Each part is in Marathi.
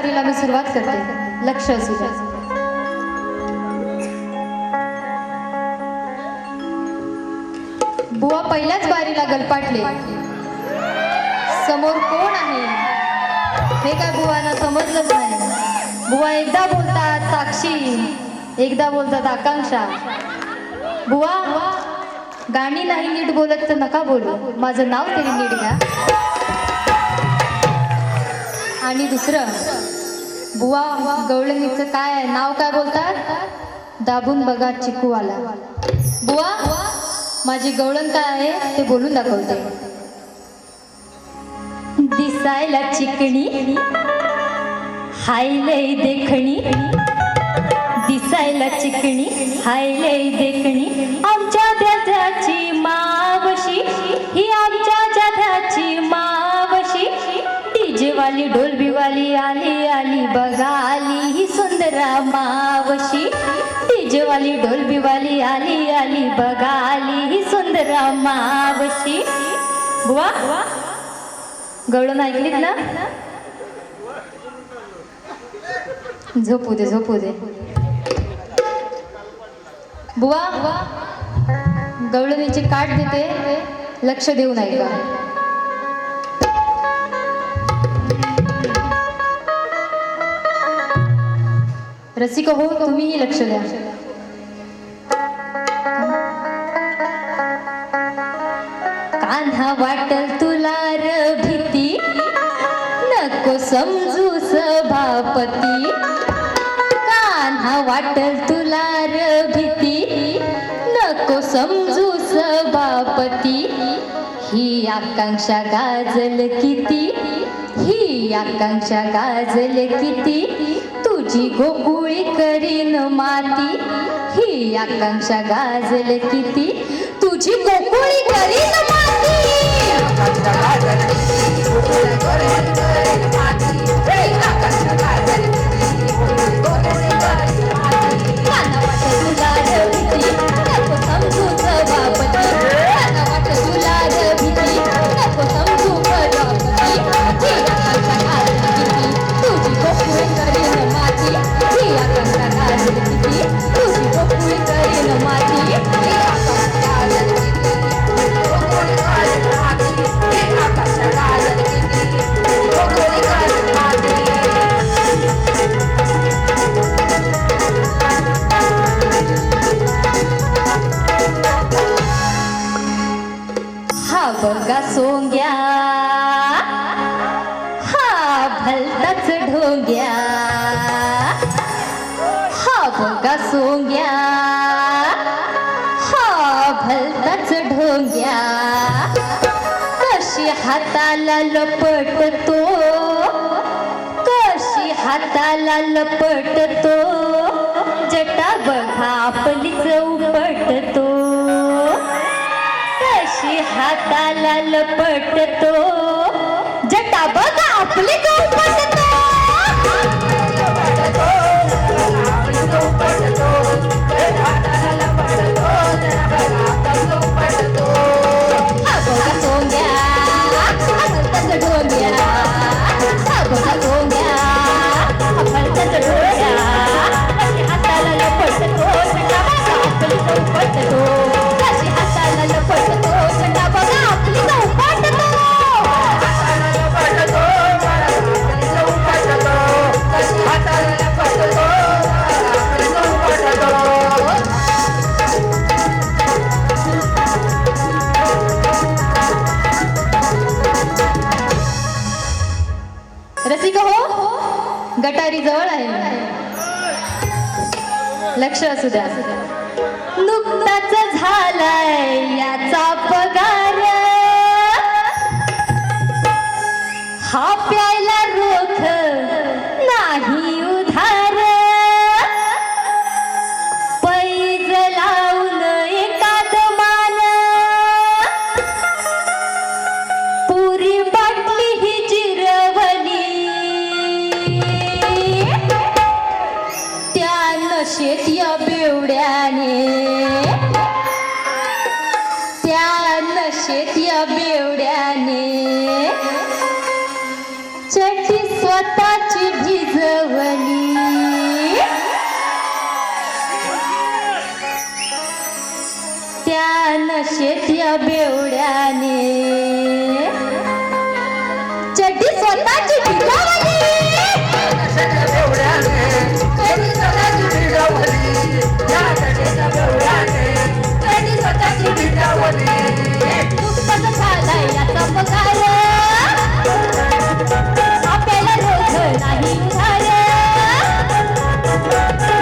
बारीला मी सुरुवात करते. लक्ष असू द्या. बुवा पहिल्याच बारीला गलपाटले. समोर कोण आहे हे काय बुवांना समजलंच नाही. बुवा एकदा बोलतात साक्षी, एकदा बोलतात आकांक्षा. बुवा गाणी नाही नीट बोलत तर नका बोलू, माझं नाव तरी नीट घ्या. आणि दुसरं, बुवा गवळणीचं काय नाव काय बोलतात? दाबून बघा चिकूवाला. बुवा माझी गवळण काय आहे ते बोलून दाखवते. दिसायला चिकणी हाय लय देखणी, दिसायला चिकणी हाय लय देखणी, आमच्या द्याची मावशी ही, आमच्या जाध्याची मावशी. डीजेवाली ढोलबीवाली आली आली बघा आली ही सुंदरा मावशी. डीजेवाली ढोलबीवाली आली आली बघा आली ही सुंदरा मावशी. बुवा गवळण ऐकलीत ना? झोपू दे झोपू दे. बुवा गवळणीची काठ देते, लक्ष देऊ नये का? रसिक हो तुम्हीही लक्ष द्या. कान्हा वाटल तुला र भीती, नको समजू सभापती. कान्हा वाटल तुला र भीती, नको समजू सभापती. ही आकांक्षा गाजल किती, ही आकांक्षा गाजल किती, तुझी गोकुळी करीन माती. ही आकांक्षा गाजल किती, तुझी गोकुळी करीन माती. आकांक्षा गाजल किती, गोकुळी करीन माती. आकांक्षा गाजल किती, गोकुळी करीन माती. काना वाटत तुला र भीती, नको समजू सभापती. काना वाटत तुला र भीती, नको समजू प्रजापती. ही आकांक्षा गाजल किती, तुझी गोकुळी करीन माती. ही आकांक्षा गाजल किती, तुझी गोकुळी करीन माती. ही आकांक्षा गाजल किती, गोकुळी करीन माती. ही आकांक्षा गाजल किती, गोकुळी करीन माती. हा बघा सोंग्या, हा भलताच ढोंग्या. हा बघा सोंग्या, हा भलताच ढोंग्या. कशी हाताला लपटतो, कशी हाताला लपटतो. जटा बघा आपलीच उपटतो, कशी हाताला लपटतो. जटा बघा आपलीच उपटतो. हा बघा सोंग्या, भलताच ढोंग्या. हा बघा सोंग्या, भलताच ढोंग्या. कशी हाताला लपटतो, जटा बघा आपलीच उपटतो. कशी हाताला लपटतो, जटा बघा आपलीच उपटतो. कशी हाताला लपटतो, रसिक हो गटारी जवळ आहे, लक्ष असू द्या. नुकताच झालाय याचा पगार, हा प्यायला रोख नाही उधार. पैज लावून एकाद मान, पुरी बाटली ही जिरवली. त्या नशेत या बेवड्याने, त्या नशेत या बेवड्याने चटी स्वतःची भिज नशेत या बेवड्याने चड्डी स्वतःची भिजावली नुकतंच झालाय याचा पगार आपल्याला रोज नाही उधार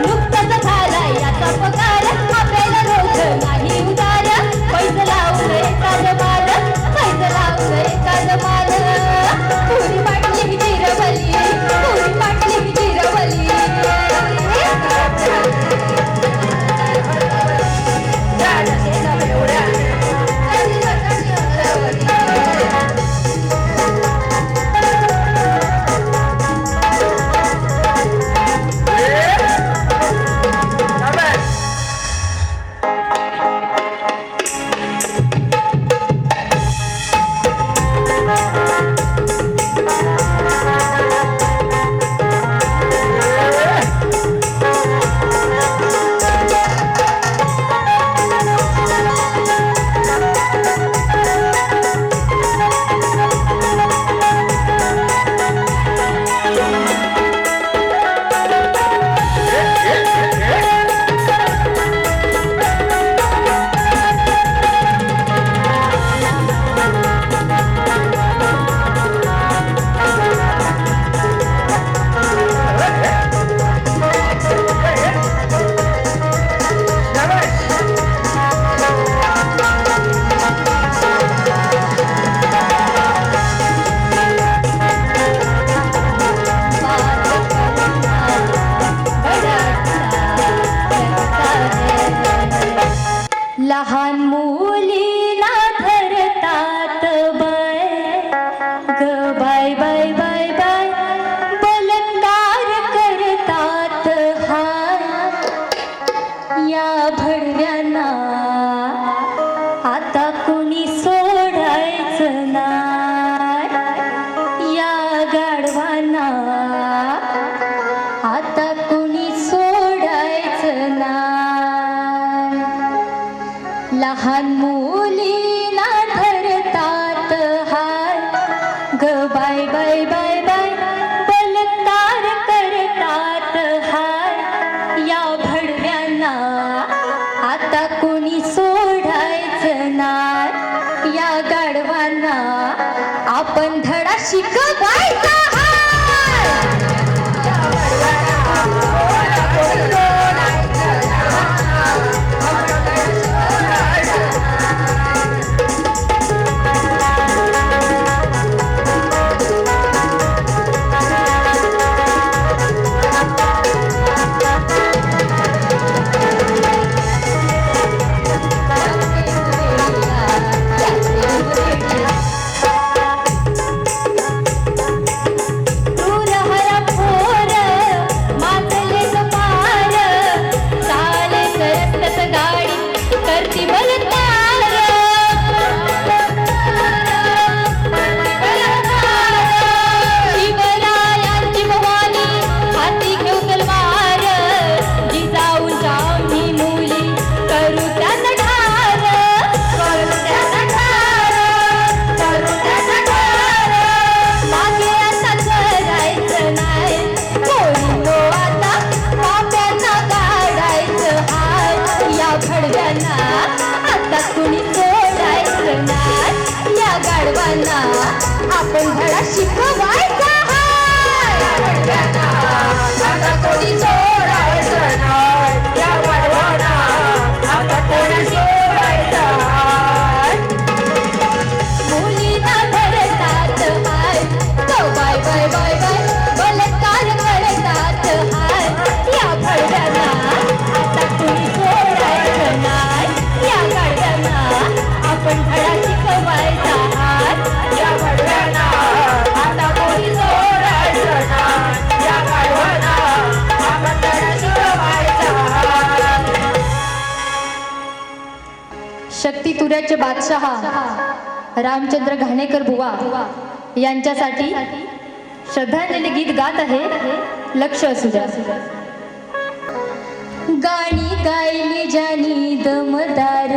नुकतंच झालाय याचा पगार आपल्याला रोज नाही उधार पैसे लावून एखाद माल पैसे लावून एखाद माल पुरी पाटली जिरवली पुरी पाटली जिरवली लहान मुलीला धरतात बाय ग बाय बाय बाय बाय बलात्कार करतात हाय या भडव्यांना आता कुणी सोडायचं नाही या गाढवांना आता कुणी सोडायचं नाही लहान मुलीला धरतात हाय ग बाय बाय बाय बाय बलात्कार करतात हाय या भडव्यांना आता कोणी सोडायचं नाही या गाढवांना आपण धडा शिकवायचा आता कुणी सोडायचं नाही या गाढवांना आपण धडा शिकवायचा आता कोणी सोडायचं नाही या गाढवांना आता कोणी सोडायचं मुलीला धरतात हाय तो बाय बाय बाय बाय बलात्कार करतात हाय या भडव्यांना आता कुणी सोडायचं नाही या गाढवांना आपण धडा शिकवायचा हाय या भडव्यांना आता कोणी सोडायचं नाही या गाढवांना आपण धडा शिकवायचा शक्ती तुऱ्याचे बादशाह रामचंद्र घाणेकर बुवा यांच्यासाठी श्रद्धांजली गीत गात आहे लक्ष असू द्या गाणी गायली जानी दमदार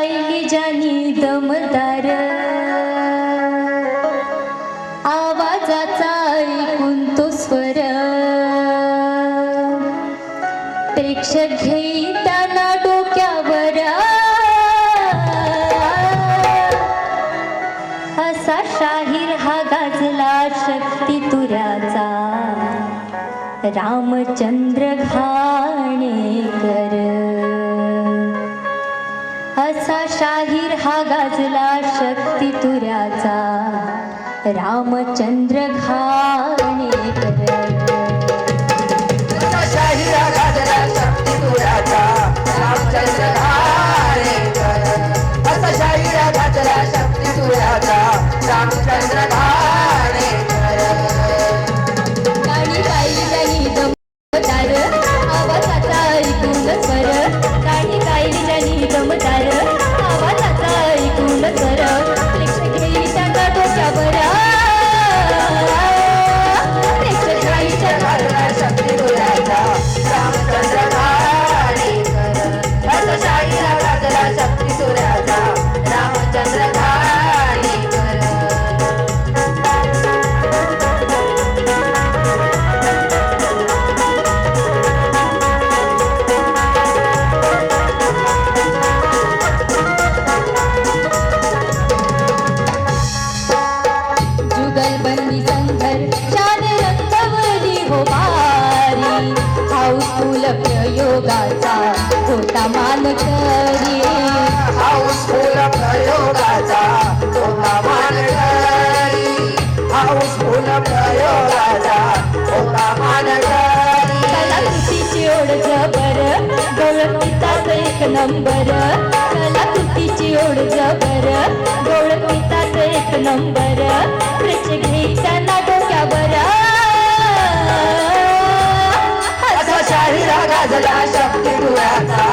गायली जानी दमदार आवाजाचा ऐकून तो स्वर प्रेक्षक घेताना डोक्यावर असा शाहीर हा गाजला शक्ती तुऱ्याचा रामचंद्र घाणेकर असा शाहीर हा गाजला शक्ती तुऱ्याचा रामचंद्र घाणेकर असा शाहीर हा गाजला शक्ती तुऱ्याचा रामचंद्र घाणेकर असा शाहीर हा गाजला शक्ती तुऱ्याचा रामचंद्र घाणेकर गाणी गायली जानी दमदार आवाजाचा ऐकून स्वर गाणी गायली जानी दमदार आवाजाचा ऐकून स्वर प्रेक्षक घेताना डोक्यावर प्रेक्षक शाहीर गाजला शक्ती तुऱ्याचा रामचंद्र घाणेकर असा शाहीर हा गाजला शक्ती तुऱ्याचा रामचंद्र घाणेकर जुगलबंदी संघर्षाने रंगवली हो भारी हाऊसफुल प्रयोगाचा होता मानकरी हाऊसफुल प्रयोगाचा होता मानकरी हाऊसफुल प्रयोगाचा होता मानकरी कलाकृतीची ओढ जबर गवळणीचाच एक नंबर कलाकृतीची ओढ जबर गवळणीचाच एक नंबर प्रेक्षक घेताना डोक्यावर असा शाहीर हा गाजला शक्ती तुऱ्याचा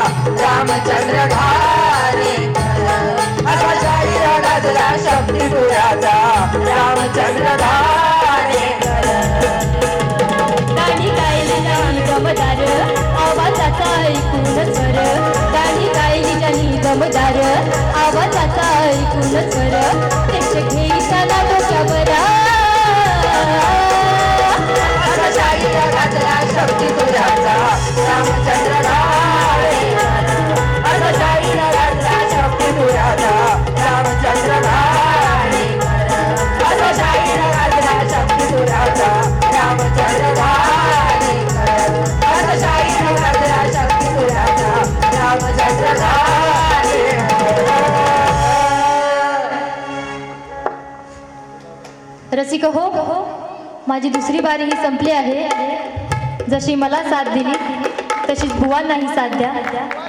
रामचंद्र घाणेकर असा शाहीर हा गाजला शक्ती तुऱ्याचा रामचंद्र घाणेकर गाणी गायली जानी दमदार आवाजाचा ऐकून स्वर गाणी गायली जानी दमदार आवाजाचा ऐकून स्वर प्रेक्षक घेताना डोक्यावर असा शाहीर हा गाजला शक्ती तुऱ्याचा रामचंद्र घाणेकर असा शाहीर हा गाजला शक्ती तुऱ्याचा रामचंद्र घाणेकर असा शाहीर हा गाजला शक्ती तुऱ्याचा रामचंद्र घाणेकर असा शाहीर हा गाजला शक्ती तुऱ्याचा रामचंद्र घाणेकर रसिक हो माझी दुसरी बारी ही संपली आहे जशी मला साथ दिली तशीच बुवांनाही साथ द्या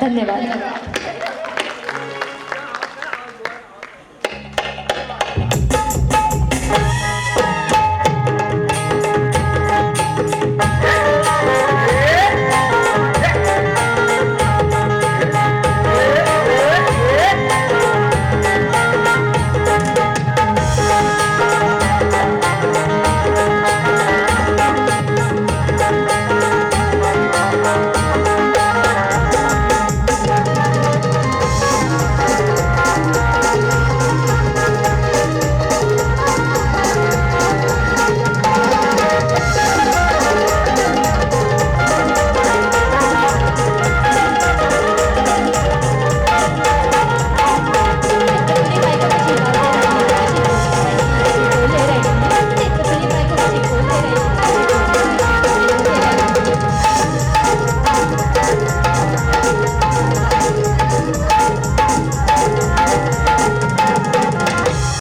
धन्यवाद